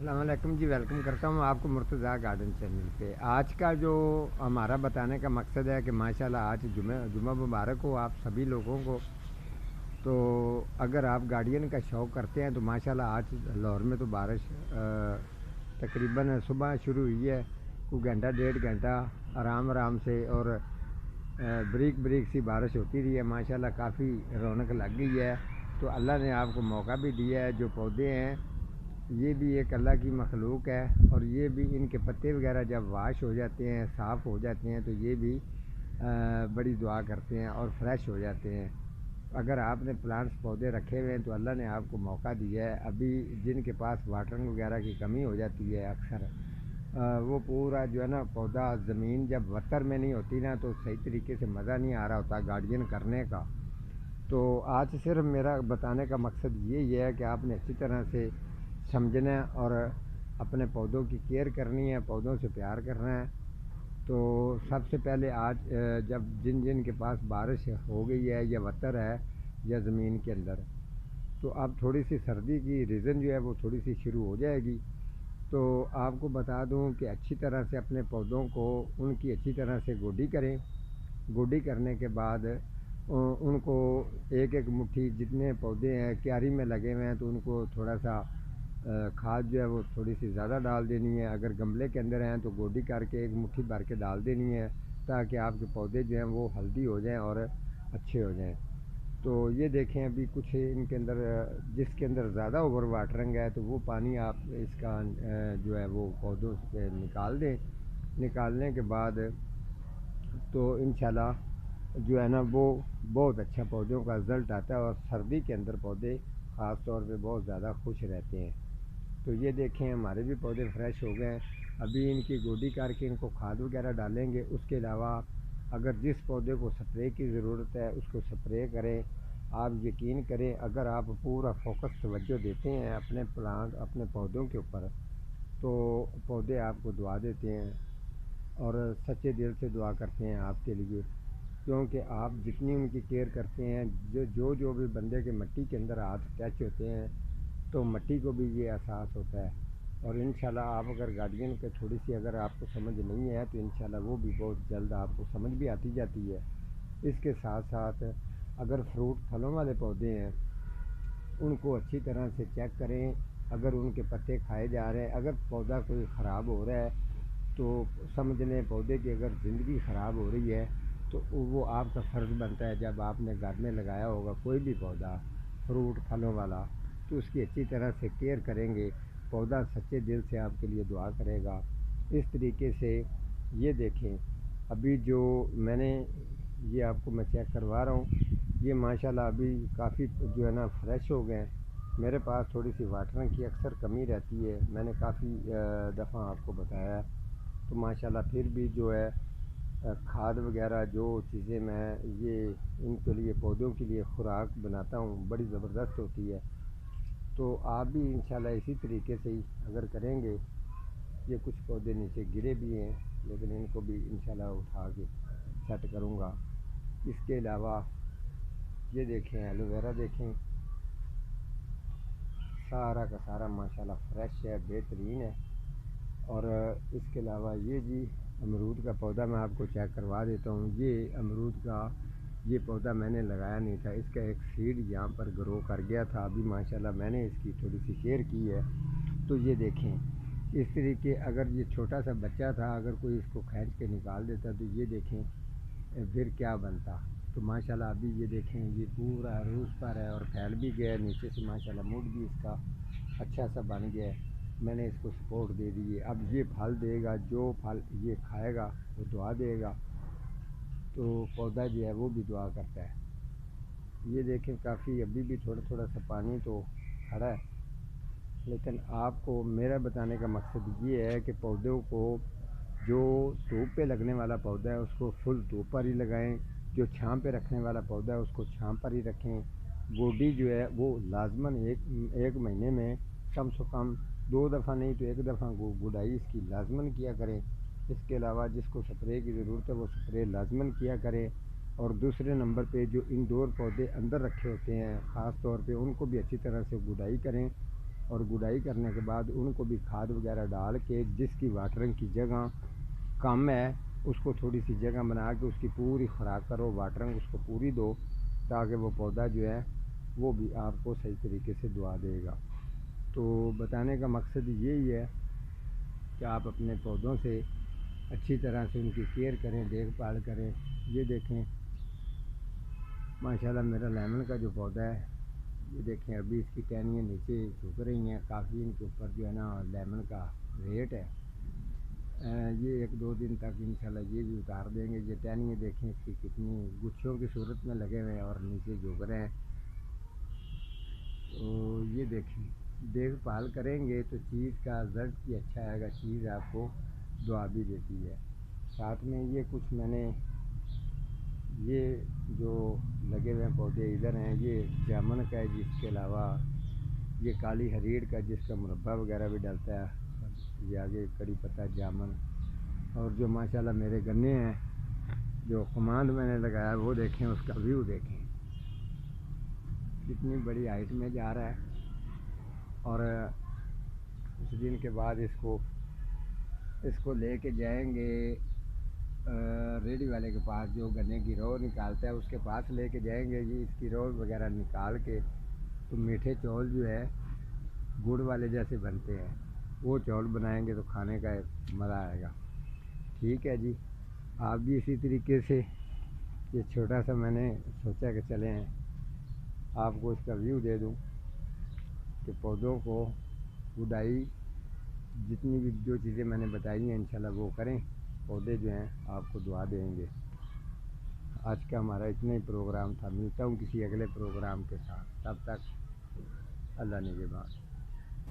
السلام علیکم جی، ویلکم کرتا ہوں آپ کو مرتضیٰ گارڈن چینل پہ۔ آج کا جو ہمارا بتانے کا مقصد ہے کہ ماشاءاللہ آج جمعہ مبارک ہو آپ سبھی لوگوں کو۔ تو اگر آپ گارڈین کا شوق کرتے ہیں تو ماشاءاللہ آج لاہور میں تو بارش تقریباً صبح شروع ہوئی ہے، کوئی گھنٹہ ڈیڑھ گھنٹہ آرام سے، اور بریک سی بارش ہوتی رہی ہے۔ ماشاءاللہ کافی رونق لگ گئی ہے۔ تو اللہ نے آپ کو موقع بھی دیا ہے۔ جو پودے ہیں یہ بھی ایک اللہ کی مخلوق ہے، اور یہ بھی ان کے پتے وغیرہ جب واش ہو جاتے ہیں، صاف ہو جاتے ہیں، تو یہ بھی بڑی دعا کرتے ہیں اور فریش ہو جاتے ہیں۔ اگر آپ نے پلانٹس پودے رکھے ہوئے ہیں تو اللہ نے آپ کو موقع دیا ہے۔ ابھی جن کے پاس واٹرنگ وغیرہ کی کمی ہو جاتی ہے اکثر، وہ پورا جو ہے نا پودا، زمین جب وتر میں نہیں ہوتی نا تو صحیح طریقے سے مزہ نہیں آ رہا ہوتا گارڈین کرنے کا۔ تو آج صرف میرا بتانے کا مقصد یہی ہے کہ آپ نے اچھی طرح سے سمجھنا ہے اور اپنے پودوں کی کیئر کرنی ہے، پودوں سے پیار کرنا ہے۔ تو سب سے پہلے آج جب جن کے پاس بارش ہو گئی ہے یا وتر ہے یا زمین کے اندر، تو اب تھوڑی سی سردی کی ریزن جو ہے وہ تھوڑی سی شروع ہو جائے گی۔ تو آپ کو بتا دوں کہ اچھی طرح سے اپنے پودوں کو ان کی اچھی طرح سے گوڈی کریں۔ گوڈی کرنے کے بعد ان کو ایک مٹھی جتنے پودے ہیں کیاری میں لگے ہوئے ہیں تو ان کو تھوڑا سا کھاد جو ہے وہ تھوڑی سی زیادہ ڈال دینی ہے۔ اگر گملے کے اندر ہیں تو گوڈی کر کے ایک مٹھی بھر کے ڈال دینی ہے، تاکہ آپ کے پودے جو ہیں وہ ہیلدی ہو جائیں اور اچھے ہو جائیں۔ تو یہ دیکھیں ابھی کچھ ان کے اندر جس کے اندر زیادہ اوور واٹرنگ ہے تو وہ پانی آپ اس کا جو ہے وہ پودوں سے نکال دیں۔ نکالنے کے بعد تو انشاءاللہ جو ہے نا وہ بہت اچھا پودوں کا رزلٹ آتا ہے، اور سردی کے اندر پودے خاص طور پہ بہت زیادہ خوش رہتے ہیں۔ تو یہ دیکھیں ہمارے بھی پودے فریش ہو گئے ہیں۔ ابھی ان کی گوڈی کر کے ان کو کھاد وغیرہ ڈالیں گے۔ اس کے علاوہ اگر جس پودے کو سپرے کی ضرورت ہے اس کو سپرے کریں۔ آپ یقین کریں اگر آپ پورا فوکس توجہ دیتے ہیں اپنے پلانٹ، اپنے پودوں کے اوپر، تو پودے آپ کو دعا دیتے ہیں اور سچے دل سے دعا کرتے ہیں آپ کے لیے، کیونکہ آپ جتنی ان کی کیئر کرتے ہیں، جو بھی بندے کے مٹی کے اندر ہاتھ ٹچ ہوتے ہیں تو مٹی کو بھی یہ احساس ہوتا ہے۔ اور انشاءاللہ آپ اگر گارڈین کے تھوڑی سی اگر آپ کو سمجھ نہیں ہے تو انشاءاللہ وہ بھی بہت جلد آپ کو سمجھ بھی آتی جاتی ہے۔ اس کے ساتھ ساتھ اگر فروٹ پھلوں والے پودے ہیں ان کو اچھی طرح سے چیک کریں۔ اگر ان کے پتے کھائے جا رہے ہیں، اگر پودا کوئی خراب ہو رہا ہے تو سمجھ لیں پودے کی اگر زندگی خراب ہو رہی ہے تو وہ آپ کا فرض بنتا ہے، جب آپ نے گھر میں لگایا ہوگا کوئی بھی پودا فروٹ پھلوں والا، تو اس کی اچھی طرح سے کیئر کریں گے، پودا سچے دل سے آپ کے لیے دعا کرے گا۔ اس طریقے سے یہ دیکھیں ابھی جو میں نے یہ آپ کو میں چیک کروا رہا ہوں، یہ ماشاءاللہ ابھی کافی جو ہے نا فریش ہو گئے ہیں۔ میرے پاس تھوڑی سی واٹرنگ کی اکثر کمی رہتی ہے، میں نے کافی دفعہ آپ کو بتایا ہے۔ تو ماشاءاللہ پھر بھی جو ہے کھاد وغیرہ جو چیزیں میں یہ ان کے لیے پودوں کے لیے خوراک بناتا ہوں بڑی زبردست ہوتی ہے۔ تو آپ بھی انشاءاللہ اسی طریقے سے ہی اگر کریں گے۔ یہ کچھ پودے نیچے گرے بھی ہیں لیکن ان کو بھی انشاءاللہ اٹھا کے سیٹ کروں گا۔ اس کے علاوہ یہ دیکھیں ایلو ویرا دیکھیں، سارا کا سارا ماشاءاللہ فریش ہے، بہترین ہے۔ اور اس کے علاوہ یہ جی امرود کا پودا میں آپ کو چیک کروا دیتا ہوں۔ یہ امرود کا یہ پودا میں نے لگایا نہیں تھا، اس کا ایک سیڈ یہاں پر گرو کر گیا تھا۔ ابھی ماشاءاللہ میں نے اس کی تھوڑی سی کیئر کی ہے۔ تو یہ دیکھیں اس طریقے اگر یہ چھوٹا سا بچہ تھا، اگر کوئی اس کو کھینچ کے نکال دیتا تو یہ دیکھیں پھر کیا بنتا۔ تو ماشاءاللہ ابھی یہ دیکھیں یہ پورا عروج پر ہے اور پھیل بھی گیا ہے، نیچے سے ماشاءاللہ موڈ بھی اس کا اچھا سا بن گیا ہے۔ میں نے اس کو سپورٹ دے دی ہے، اب یہ پھل دے گا، جو پھل یہ کھائے گا وہ دعا دے گا۔ تو پودا جو ہے وہ بھی دعا کرتا ہے۔ یہ دیکھیں کافی ابھی بھی تھوڑا تھوڑا سا پانی تو کھڑا ہے، لیکن آپ کو میرا بتانے کا مقصد یہ ہے کہ پودوں کو جو دھوپ پہ لگنے والا پودا ہے اس کو فل دھوپ پر ہی لگائیں، جو چھاں پہ رکھنے والا پودا ہے اس کو چھاں پر ہی رکھیں۔ گوڈی جو ہے وہ لازماً ایک مہینے میں کم سے کم 2 دفعہ نہیں تو 1 دفعہ گڈائی اس کی لازماً کیا کریں۔ اس کے علاوہ جس کو سپرے کی ضرورت ہے وہ سپرے لازماً کیا کریں۔ اور دوسرے نمبر پہ جو انڈور پودے اندر رکھے ہوتے ہیں خاص طور پہ ان کو بھی اچھی طرح سے گڈائی کریں، اور گڈائی کرنے کے بعد ان کو بھی کھاد وغیرہ ڈال کے جس کی واٹرنگ کی جگہ کم ہے اس کو تھوڑی سی جگہ بنا کے اس کی پوری خوراک کرو، واٹرنگ اس کو پوری دو، تاکہ وہ پودا جو ہے وہ بھی آپ کو صحیح طریقے سے دعا دے گا۔ تو بتانے کا مقصد یہی ہے کہ آپ اپنے پودوں سے اچھی طرح سے ان کی کیئر کریں، دیکھ بھال کریں۔ یہ دیکھیں ماشاءاللہ میرا لیمن کا جو پودا ہے، یہ دیکھیں ابھی اس کی ٹہنیاں نیچے جھک رہی ہیں، کافی ان کے اوپر جو ہے نا لیمن کا ریٹ ہے۔ یہ 1-2 دن تک انشاءاللہ یہ بھی اتار دیں گے۔ یہ ٹہنیاں دیکھیں اس کی کتنی گچھوں کی صورت میں لگے ہوئے ہیں اور نیچے جھک رہے ہیں۔ تو یہ دیکھیں دیکھ بھال کریں گے تو چیز کا رزلٹ بھی اچھا آئے گا، چیز آپ کو دعا بھی دیتی ہے۔ ساتھ میں یہ کچھ میں نے یہ جو لگے ہوئے پودے ادھر ہیں، یہ جامن کا ہے، جس کے علاوہ یہ کالی ہریڑ کا جس کا مربع وغیرہ بھی ڈلتا ہے، یہ آگے کڑی پتہ جامن، اور جو ماشاءاللہ میرے گنے ہیں جو کماند میں نے لگایا وہ دیکھیں، اس کا ویو دیکھیں کتنی بڑی ہائٹ میں جا رہا ہے۔ اور کچھ دن کے بعد اس کو لے کے جائیں گے ریڈی والے کے پاس، جو گنے کی رو نکالتا ہے اس کے پاس لے کے جائیں گے جی۔ اس کی رو وغیرہ نکال کے تو میٹھے چاول جو ہے گڑ والے جیسے بنتے ہیں، وہ چاول بنائیں گے تو کھانے کا مزہ آئے گا۔ ٹھیک ہے جی، آپ بھی اسی طریقے سے یہ چھوٹا سا میں نے سوچا کہ چلیں آپ کو اس کا ویو دے دوں کہ پودوں کو گڈائی جتنی بھی جو چیزیں میں نے بتائی ہیں انشاءاللہ وہ کریں، پودے جو ہیں آپ کو دعا دیں گے۔ آج کا ہمارا اتنا ہی پروگرام تھا، ملتا ہوں کسی اگلے پروگرام کے ساتھ، تب تک اللہ نگہبان۔